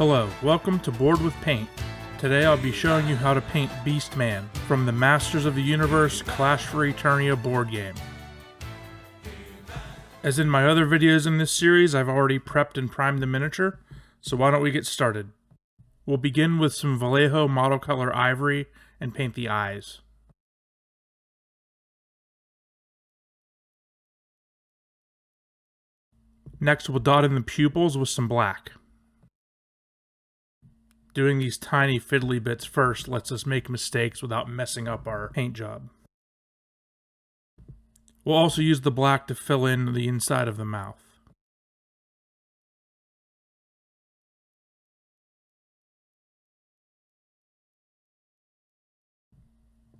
Hello, welcome to Board with Paint. Today I'll be showing you how to paint Beastman from the Masters of the Universe Clash for Eternia board game. As in my other videos in this series, I've already prepped and primed the miniature, so why don't we get started. We'll begin with some Vallejo model color Ivory and paint the eyes. Next we'll dot in the pupils with some black. Doing these tiny fiddly bits first lets us make mistakes without messing up our paint job. We'll also use the black to fill in the inside of the mouth.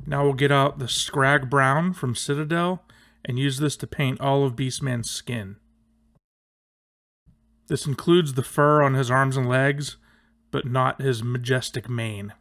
Now we'll get out the Skrag Brown from Citadel and use this to paint all of Beastman's skin. This includes the fur on his arms and legs, but not his majestic mane.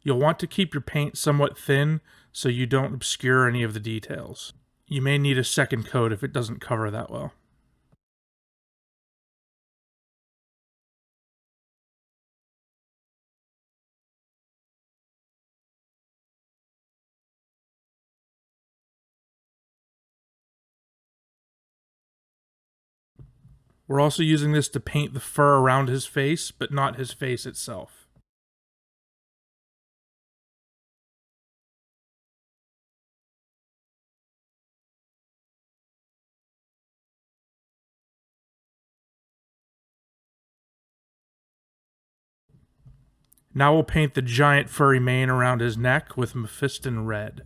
You'll want to keep your paint somewhat thin so you don't obscure any of the details. You may need a second coat if it doesn't cover that well. We're also using this to paint the fur around his face, but not his face itself. Now we'll paint the giant furry mane around his neck with Mephiston Red.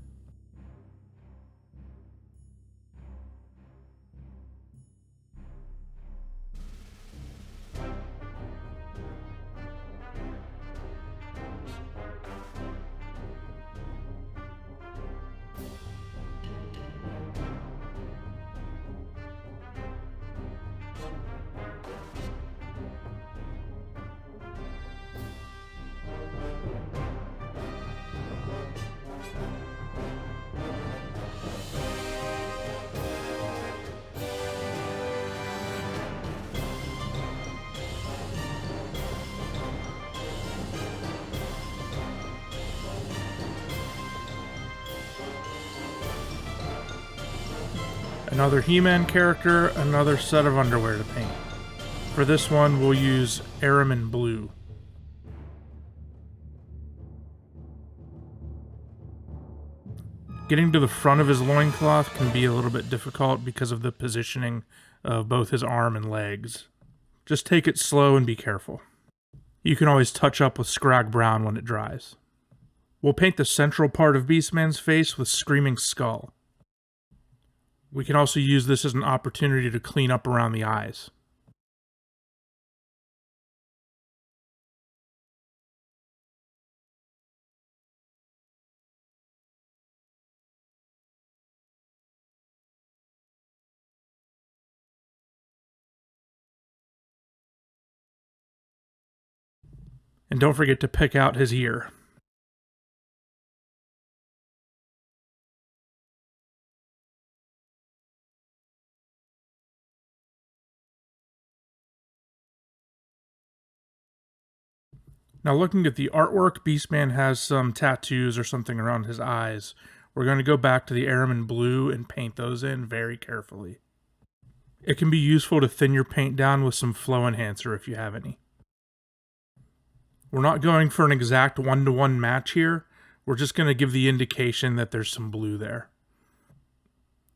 Another He-Man character, another set of underwear to paint. For this one, we'll use Ahriman Blue. Getting to the front of his loincloth can be a little bit difficult because of the positioning of both his arm and legs. Just take it slow and be careful. You can always touch up with Skrag Brown when it dries. We'll paint the central part of Beastman's face with Screaming Skull. We can also use this as an opportunity to clean up around the eyes. And don't forget to pick out his ear. Now looking at the artwork, Beastman has some tattoos or something around his eyes. We're going to go back to the Ahriman Blue and paint those in very carefully. It can be useful to thin your paint down with some flow enhancer if you have any. We're not going for an exact one-to-one match here. We're just going to give the indication that there's some blue there.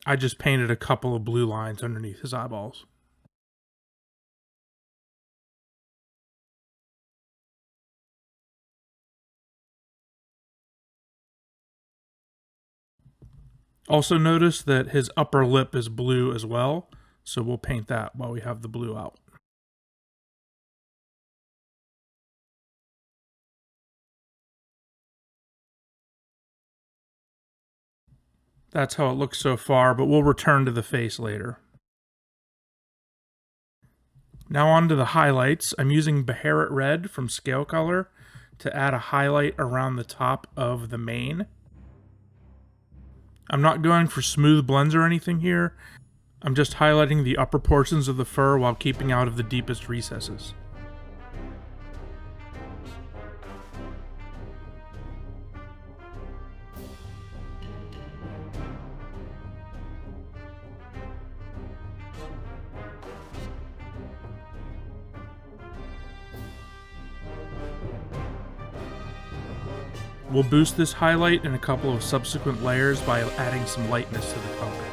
I just painted a couple of blue lines underneath his eyeballs. Also notice that his upper lip is blue as well, so we'll paint that while we have the blue out. That's how it looks so far, but we'll return to the face later. Now on to the highlights. I'm using Beherit Red from Scalecolor to add a highlight around the top of the mane. I'm not going for smooth blends or anything here. I'm just highlighting the upper portions of the fur while keeping out of the deepest recesses. We'll boost this highlight in a couple of subsequent layers by adding some lightness to the color.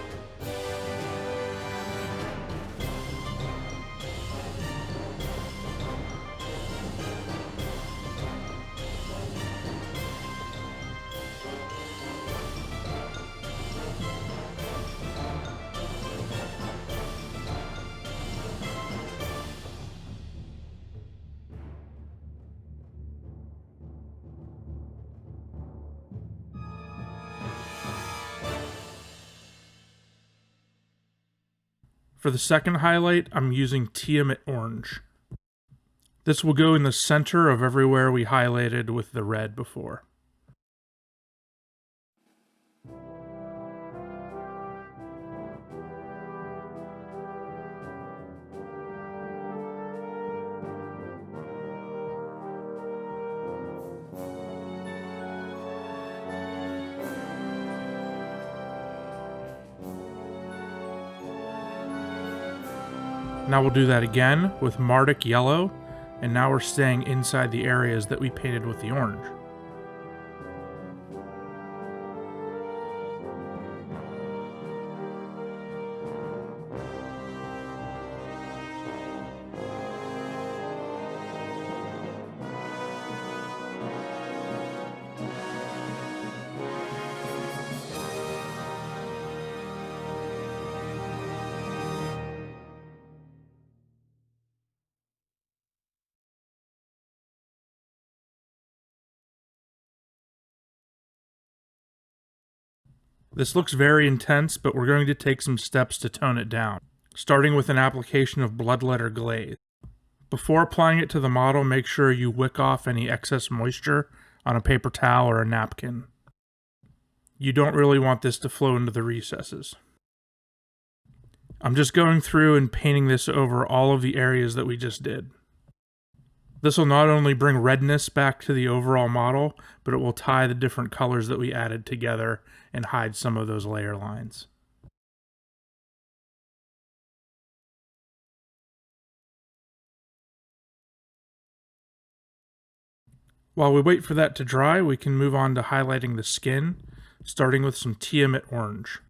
For the second highlight, I'm using Tiamat Orange. This will go in the center of everywhere we highlighted with the red before. Now we'll do that again with Marduk Yellow, and now we're staying inside the areas that we painted with the orange. This looks very intense, but we're going to take some steps to tone it down, starting with an application of Bloodletter Glaze. Before applying it to the model, make sure you wick off any excess moisture on a paper towel or a napkin. You don't really want this to flow into the recesses. I'm just going through and painting this over all of the areas that we just did. This will not only bring redness back to the overall model, but it will tie the different colors that we added together and hide some of those layer lines. While we wait for that to dry, we can move on to highlighting the skin, starting with some Tiamat Orange.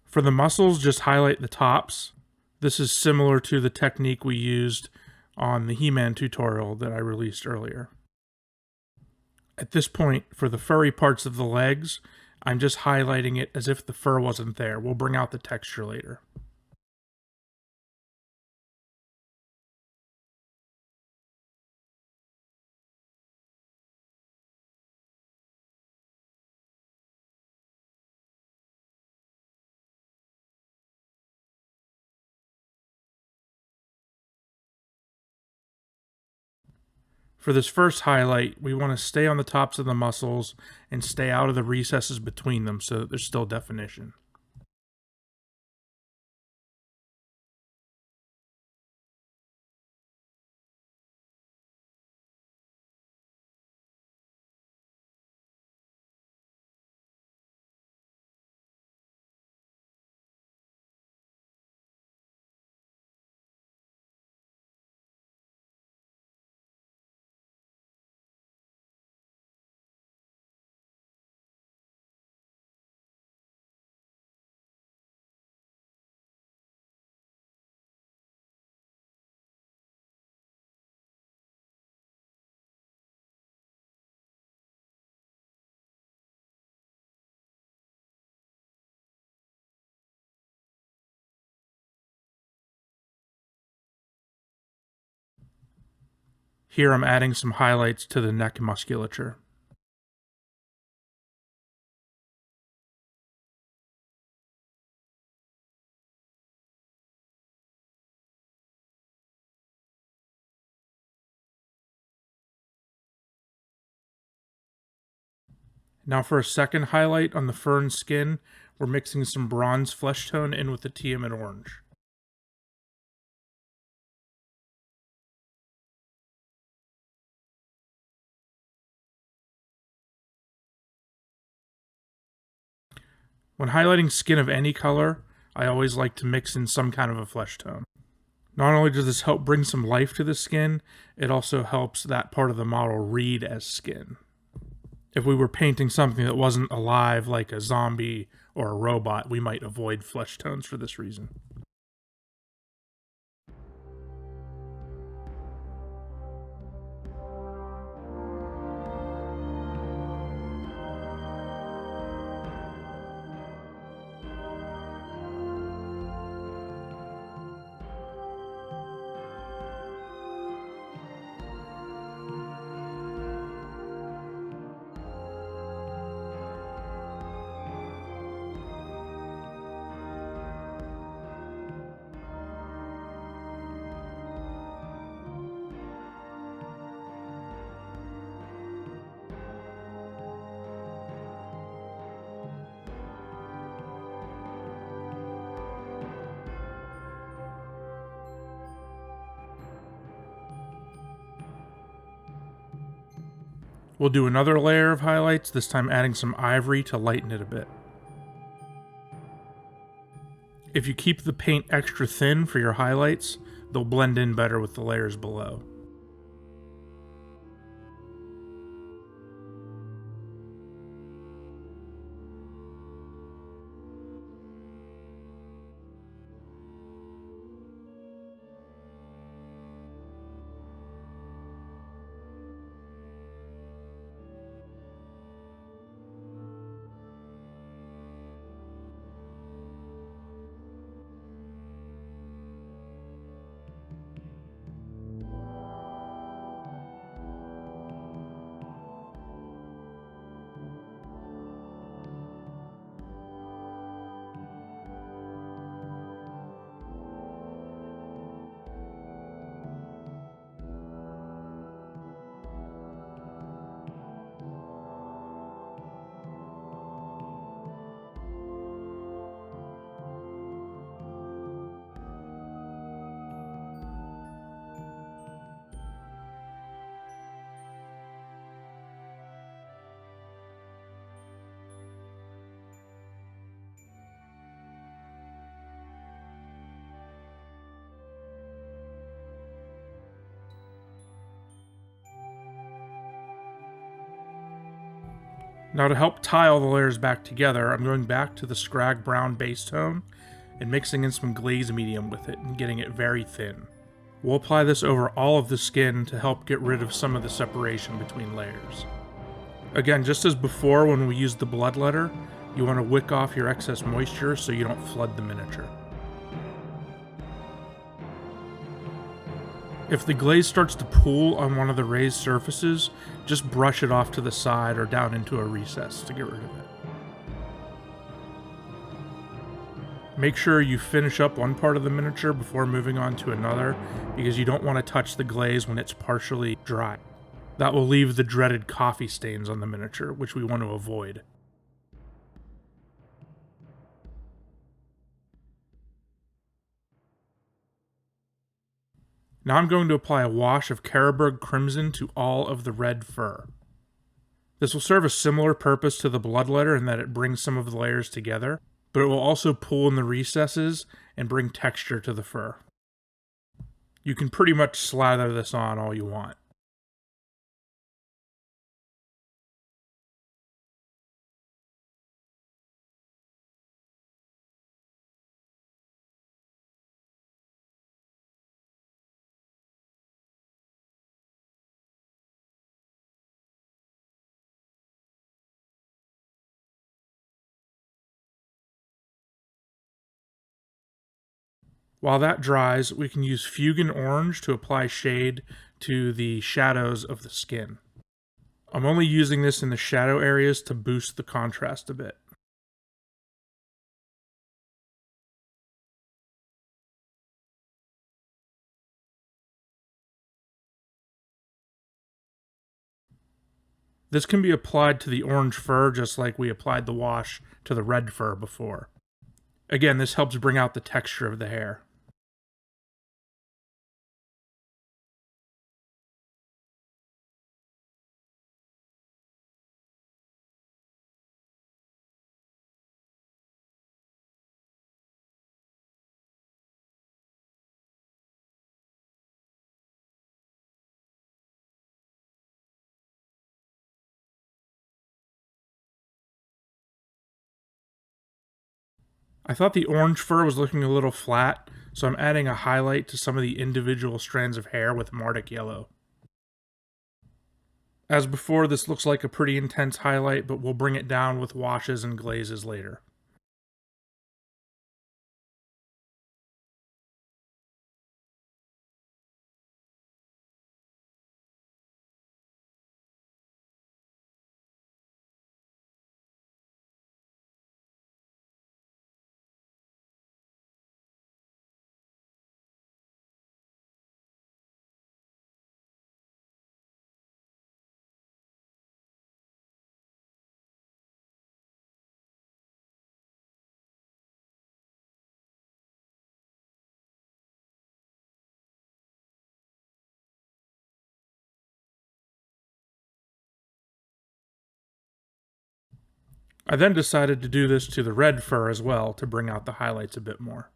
For the muscles, just highlight the tops. This is similar to the technique we used on the He-Man tutorial that I released earlier. At this point, for the furry parts of the legs, I'm just highlighting it as if the fur wasn't there. We'll bring out the texture later. For this first highlight, we want to stay on the tops of the muscles and stay out of the recesses between them so that there's still definition. Here I'm adding some highlights to the neck musculature. Now for a second highlight on the fern skin, we're mixing some bronze flesh tone in with the Tiamat Orange. When highlighting skin of any color, I always like to mix in some kind of a flesh tone. Not only does this help bring some life to the skin, it also helps that part of the model read as skin. If we were painting something that wasn't alive, like a zombie or a robot, we might avoid flesh tones for this reason. We'll do another layer of highlights, this time adding some ivory to lighten it a bit. If you keep the paint extra thin for your highlights, they'll blend in better with the layers below. Now to help tie all the layers back together, I'm going back to the Skrag Brown base tone and mixing in some glaze medium with it and getting it very thin. We'll apply this over all of the skin to help get rid of some of the separation between layers. Again, just as before when we used the Bloodletter, you want to wick off your excess moisture so you don't flood the miniature. If the glaze starts to pool on one of the raised surfaces, just brush it off to the side or down into a recess to get rid of it. Make sure you finish up one part of the miniature before moving on to another, because you don't want to touch the glaze when it's partially dry. That will leave the dreaded coffee stains on the miniature, which we want to avoid. Now I'm going to apply a wash of Carroburg Crimson to all of the red fur. This will serve a similar purpose to the Bloodletter in that it brings some of the layers together, but it will also pull in the recesses and bring texture to the fur. You can pretty much slather this on all you want. While that dries, we can use Fuegan Orange to apply shade to the shadows of the skin. I'm only using this in the shadow areas to boost the contrast a bit. This can be applied to the orange fur just like we applied the wash to the red fur before. Again, this helps bring out the texture of the hair. I thought the orange fur was looking a little flat, so I'm adding a highlight to some of the individual strands of hair with Marduk Yellow. As before, this looks like a pretty intense highlight, but we'll bring it down with washes and glazes later. I then decided to do this to the red fur as well to bring out the highlights a bit more.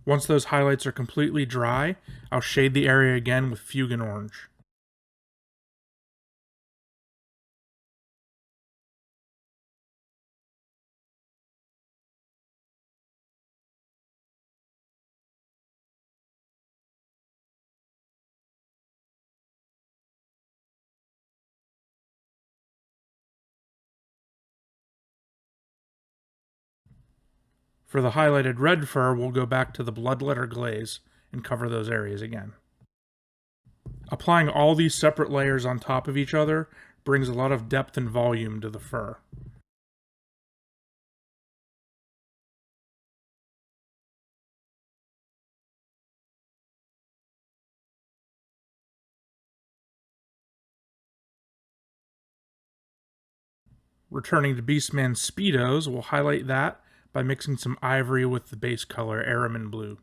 Once those highlights are completely dry, I'll shade the area again with Fuegan Orange. For the highlighted red fur, we'll go back to the Bloodletter Glaze and cover those areas again. Applying all these separate layers on top of each other brings a lot of depth and volume to the fur. Returning to Beastman's Speedos, we'll highlight that by mixing some Ivory with the base color Ahriman Blue.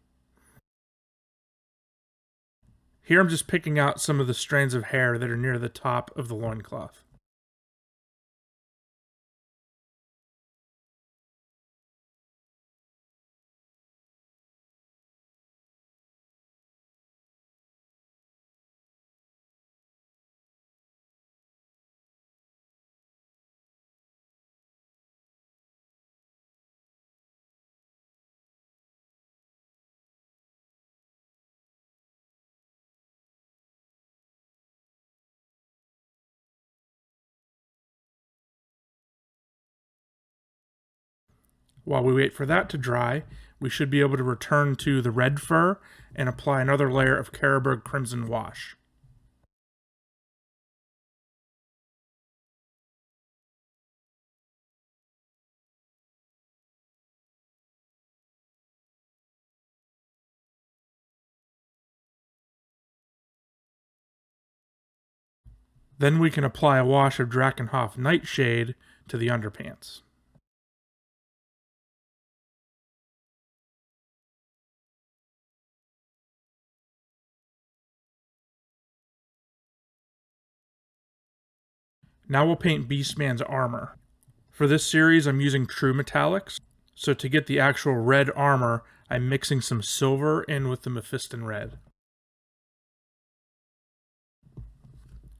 Here I'm just picking out some of the strands of hair that are near the top of the loincloth. While we wait for that to dry, we should be able to return to the red fur and apply another layer of Carroburg Crimson wash. Then we can apply a wash of Drakenhof Nightshade to the underpants. Now we'll paint Beastman's armor. For this series, I'm using true metallics, so to get the actual red armor, I'm mixing some silver in with the Mephiston Red.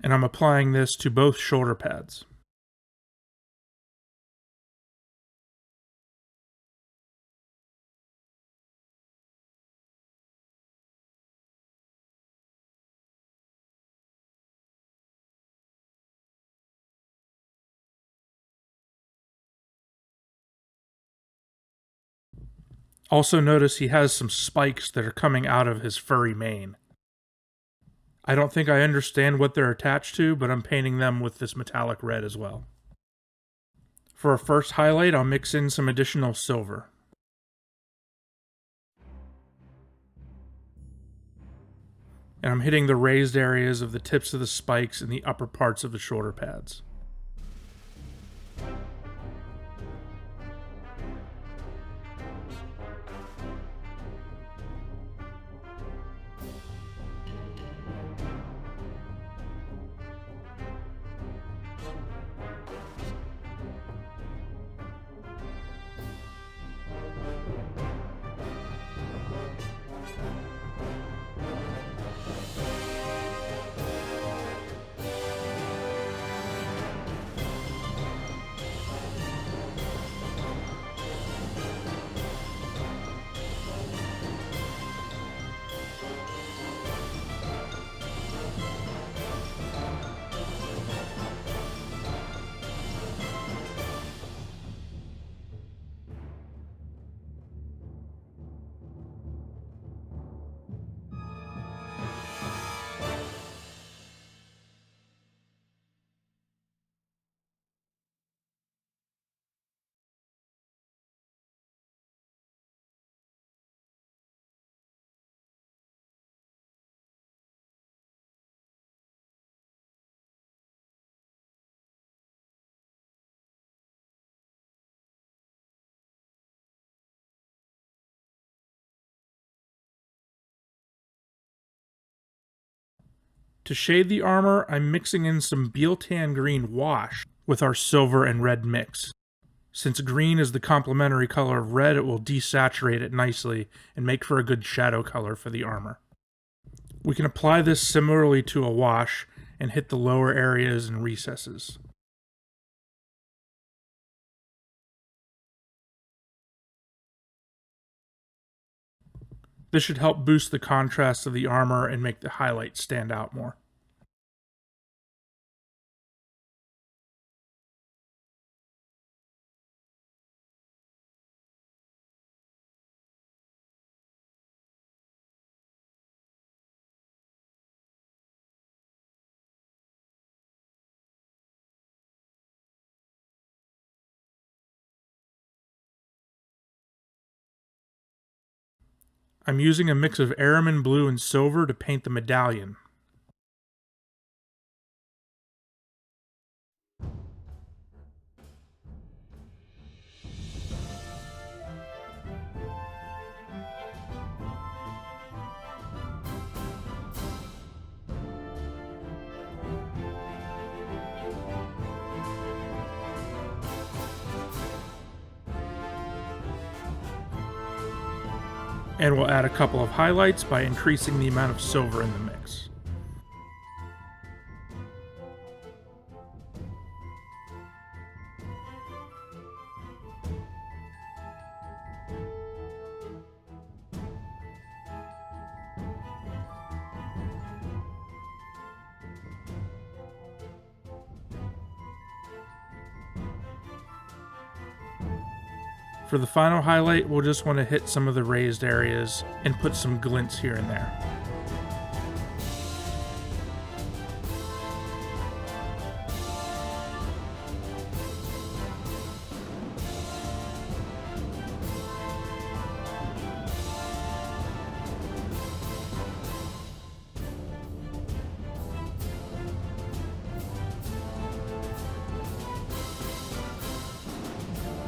And I'm applying this to both shoulder pads. Also notice he has some spikes that are coming out of his furry mane. I don't think I understand what they're attached to, but I'm painting them with this metallic red as well. For a first highlight, I'll mix in some additional silver. And I'm hitting the raised areas of the tips of the spikes and the upper parts of the shoulder pads. To shade the armor, I'm mixing in some Biel-Tan Green wash with our silver and red mix. Since green is the complementary color of red, it will desaturate it nicely and make for a good shadow color for the armor. We can apply this similarly to a wash and hit the lower areas and recesses. This should help boost the contrast of the armor and make the highlights stand out more. I'm using a mix of Ahriman Blue and silver to paint the medallion. And we'll add a couple of highlights by increasing the amount of silver in the mix. For the final highlight, we'll just want to hit some of the raised areas and put some glints here and there.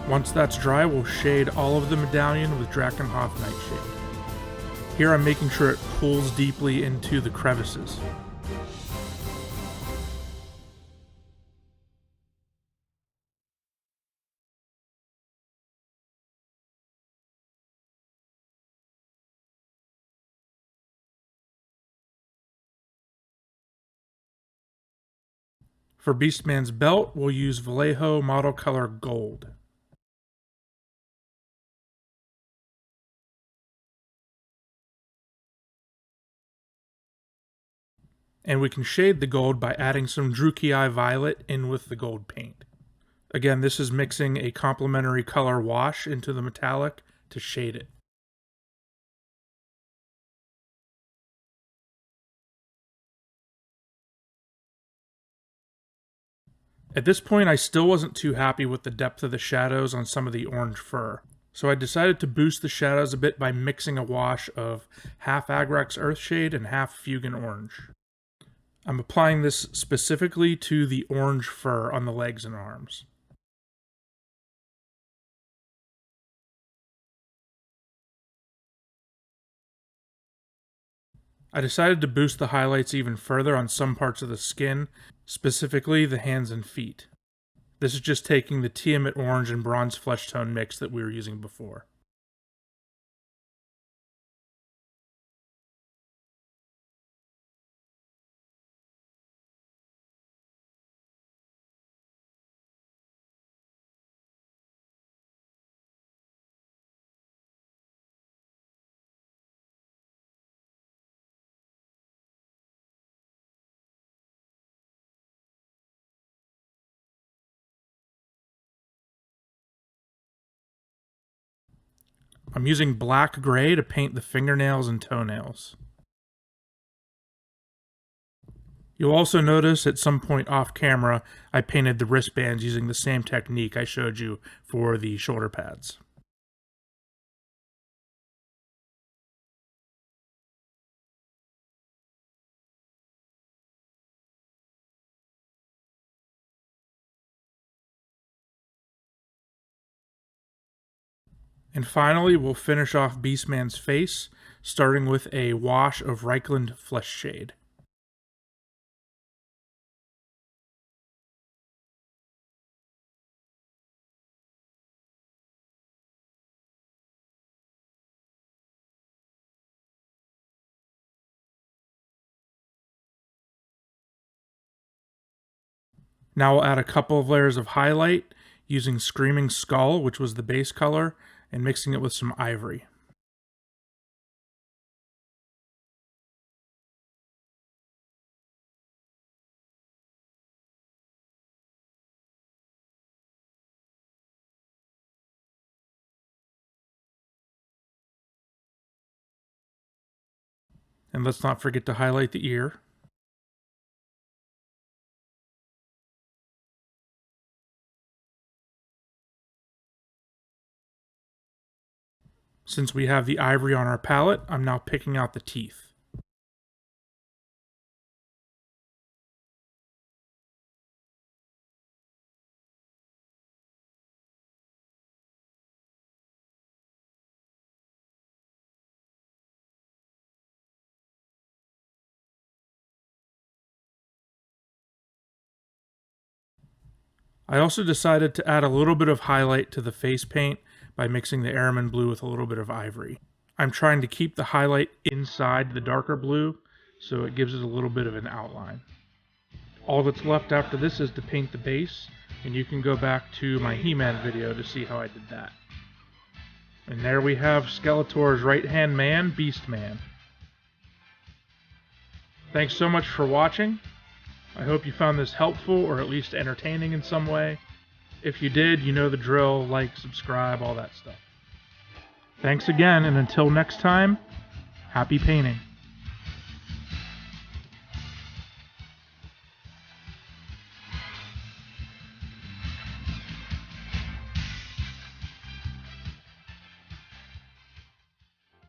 Once that's dry, we'll shade all of the medallion with Drakenhof Nightshade. Here I'm making sure it pulls deeply into the crevices. For Beastman's belt, we'll use Vallejo model color gold. And we can shade the gold by adding some Druchii Violet in with the gold paint. Again, this is mixing a complementary color wash into the metallic to shade it. At this point, I still wasn't too happy with the depth of the shadows on some of the orange fur, so I decided to boost the shadows a bit by mixing a wash of half Agrax Earthshade and half Fuegan Orange. I'm applying this specifically to the orange fur on the legs and arms. I decided to boost the highlights even further on some parts of the skin, specifically the hands and feet. This is just taking the Tiamat Orange and Bronze Fleshtone mix that we were using before. I'm using black gray to paint the fingernails and toenails. You'll also notice at some point off camera, I painted the wristbands using the same technique I showed you for the shoulder pads. And finally, we'll finish off Beastman's face, starting with a wash of Reikland Fleshshade. Now we'll add a couple of layers of highlight using Screaming Skull, which was the base color, and mixing it with some Ivory. And let's not forget to highlight the ear. Since we have the ivory on our palette, I'm now picking out the teeth. I also decided to add a little bit of highlight to the face paint by mixing the Ahriman Blue with a little bit of Ivory. I'm trying to keep the highlight inside the darker blue, so it gives it a little bit of an outline. All that's left after this is to paint the base, and you can go back to my He-Man video to see how I did that. And there we have Skeletor's right-hand man, Beastman. Thanks so much for watching. I hope you found this helpful or at least entertaining in some way. If you did, you know the drill, like, subscribe, all that stuff. Thanks again, and until next time, happy painting.